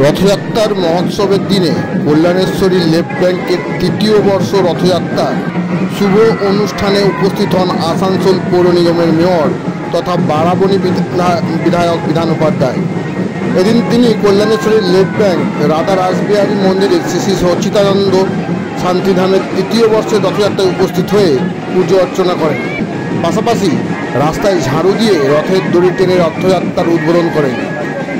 রথযাত্রার মহোৎসবের দিনে কল্যাণেশ্বরী লেফট ব্যাংকের তৃতীয় বর্ষ রথযাত্রার শুভ অনুষ্ঠানে উপস্থিত হন আসানসোল পৌর নিগমের মেয়র তথা বারাবণী বিধায়ক বিধান উপাধ্যায়। এদিন তিনি কল্যাণেশ্বরী লেফট ব্যাংক রাধা রাসবিহারী মন্দিরে শ্রী শ্রী সচ্চিদানন্দ শান্তিধামের তৃতীয় বর্ষের রথযাত্রায় উপস্থিত হয়ে পুজো অর্চনা করেন। পাশাপাশি রাস্তায় ঝাড়ু দিয়ে রথের দড়ি টেনে রথযাত্রার উদ্বোধন করেন।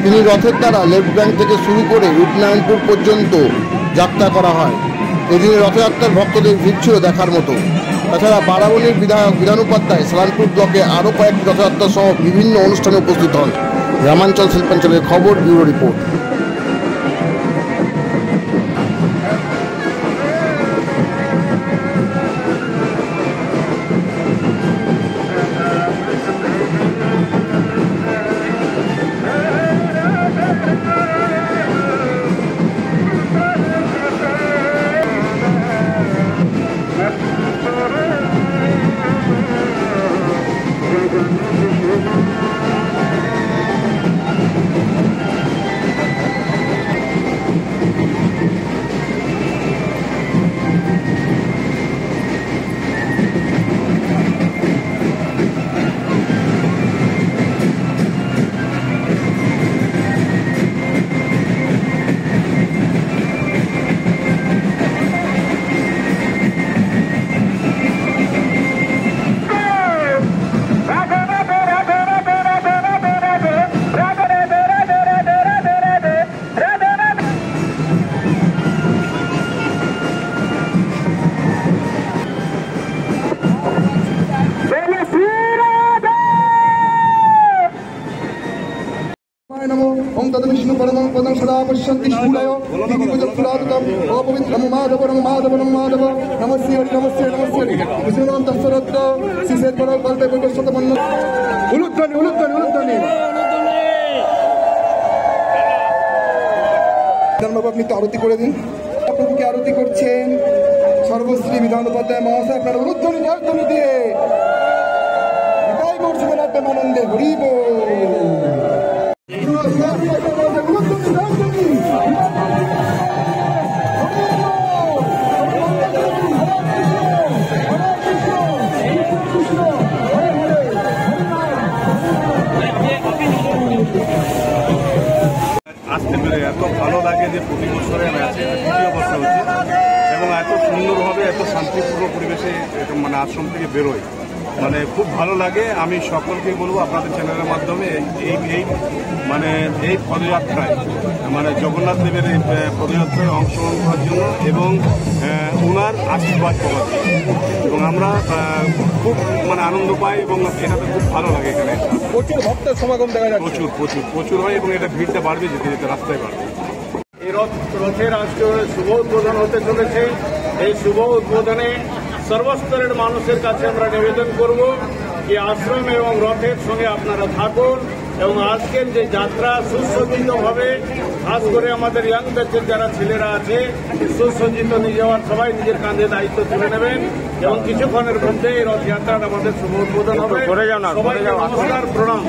তিনি রথের দ্বারা লেফট ব্যাংক থেকে শুরু করে রূপনারায়ণপুর পর্যন্ত যাত্রা করা হয়। এদিন রথযাত্রার ভক্তদের ভিড় ছিল দেখার মতো। তাছাড়া বারাবণীর বিধায়ক বিধান উপাধ্যায় সালানপুর ব্লকে আরও কয়েকটি রথযাত্রা সহ বিভিন্ন অনুষ্ঠানে উপস্থিত হন। গ্রামাঞ্চল শিল্পাঞ্চলের খবর, ব্যুরো রিপোর্ট। ओम तद्विष्णु परमं पदं सदा पश्यन्ति स्थूलयो दिव्यजफलादतं अपवित्रं माधवं माधवं माधव नमस्ते हरि नमस्ते नमस्ते हरि विष्णुनाम तत्सरत्त शिशेर पर कल्पे विकशतमन्न उलुद्धनि उलुद्धनि उलुद्धनि धर्मबाबू আপনি তো আরতি করে দিন। আপনাকে আরতি করছেন সর্বশ্রী বিধান উপাধ্যায় মহাশয়। আপনার উলুদ্ধনি জয়ধ্বনি দিয়ে বিদায় করছেন আপনার আনন্দে। হরি বল। আসতে পেরে এত ভালো লাগে যে প্রতি বছরে আমি আছি, তৃতীয় বছর হচ্ছে এবং এত সুন্দরভাবে এত শান্তিপূর্ণ পরিবেশে মানে আশ্রম থেকে বেরোয়, মানে খুব ভালো লাগে। আমি সকলকে বলবো আপনাদের চ্যানেলের মাধ্যমে এই পদযাত্রায় মানে জগন্নাথ দেবের এই পদযাত্রায় অংশগ্রহণ করার জন্য এবং ওনার আশীর্বাদ পাওয়ার জন্য, এবং আমরা খুব মানে আনন্দ পাই এবং এটাতে খুব ভালো লাগে। এখানে প্রচুর ভক্তের সমাগম দেখা যায়, প্রচুর প্রচুর প্রচুর হয় এবং এটা ভিড়টা বাড়বে, যেতে যেতে রাস্তায় বাড়বে। এই রথের আজকে শুভ উদ্বোধন হতে চলেছে। এই শুভ উদ্বোধনে সর্বস্তরের মানুষের কাছে আমরা নিবেদন করব যে আশ্রম এবং রথের সঙ্গে আপনারা থাকুন এবং আজকের যে যাত্রা সুসজ্জিতভাবে, খাস করে আমাদের ইয়াং ব্যাচের যারা ছেলেরা আছে সুসজ্জিত নিয়ে যাওয়ার সবাই নিজের কাঁধে দায়িত্ব তুলে নেবেন এবং কিছুক্ষণের মধ্যে এই রথযাত্রার আমাদের শুভ উদ্বোধন হবে। সবাইকে নমস্কার, প্রণাম।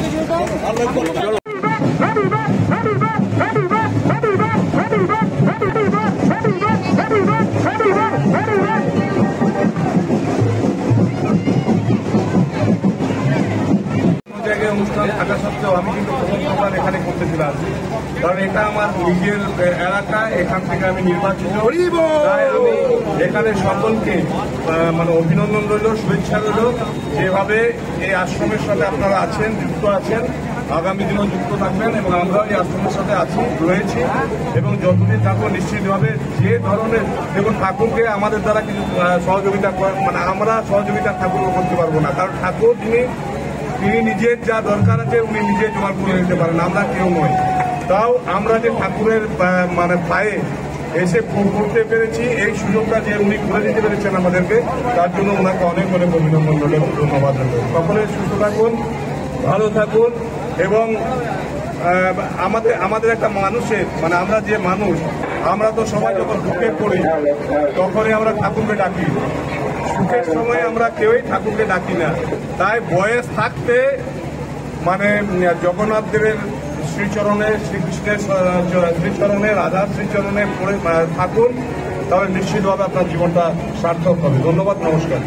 অনুষ্ঠান থাকা সত্ত্বেও আমি কিন্তু প্রথম প্রোগ্রাম এখানে করতেছিলাম, কারণ এটা আমার নিজের এলাকা, এখান থেকে আমি নির্বাচিত। তাই আমি এখানে সকলকে মানে অভিনন্দন রইল, শুভেচ্ছা রইল, যেভাবে এই আশ্রমের সাথে আপনারা আছেন, যুক্ত আছেন, আগামী দিনেও যুক্ত থাকবেন এবং আমরাও এই আশ্রমের সাথে রয়েছি এবং যতদিন থাকবো নিশ্চিতভাবে যে ধরনের দেখুন ঠাকুরকে আমাদের দ্বারা কিছু সহযোগিতা মানে আমরা সহযোগিতা ঠাকুরকে করতে পারবো না, কারণ ঠাকুর তিনি নিজের যা দরকার আছে উনি নিজে জোগাড় করে নিতে পারেন, আমরা কেউ নই। তাও আমরা যে ঠাকুরের মানে পায়ে এসে করতে পেরেছি, এই সুযোগটা যে উনি করে দিতে পেরেছেন আমাদেরকে, তার জন্য ওনাকে অনেক অনেক অভিনন্দন রইল, ধন্যবাদ রইল। সকলে সুস্থ থাকুন, ভালো থাকুন এবং আমাদের একটা মানুষের মানে আমরা যে মানুষ, আমরা তো সবাই যখন দুঃখে পড়ি তখনই আমরা ঠাকুরকে ডাকি, সুখের সময় আমরা কেউই ঠাকুরকে ডাকি না। তাই বয়স থাকতে মানে জগন্নাথ দেবের শ্রীচরণে শ্রীকৃষ্ণের শ্রীচরণে রাধার শ্রীচরণে পড়ে থাকুন, তাহলে নিশ্চিতভাবে আপনার জীবনটা সার্থক হবে। ধন্যবাদ, নমস্কার।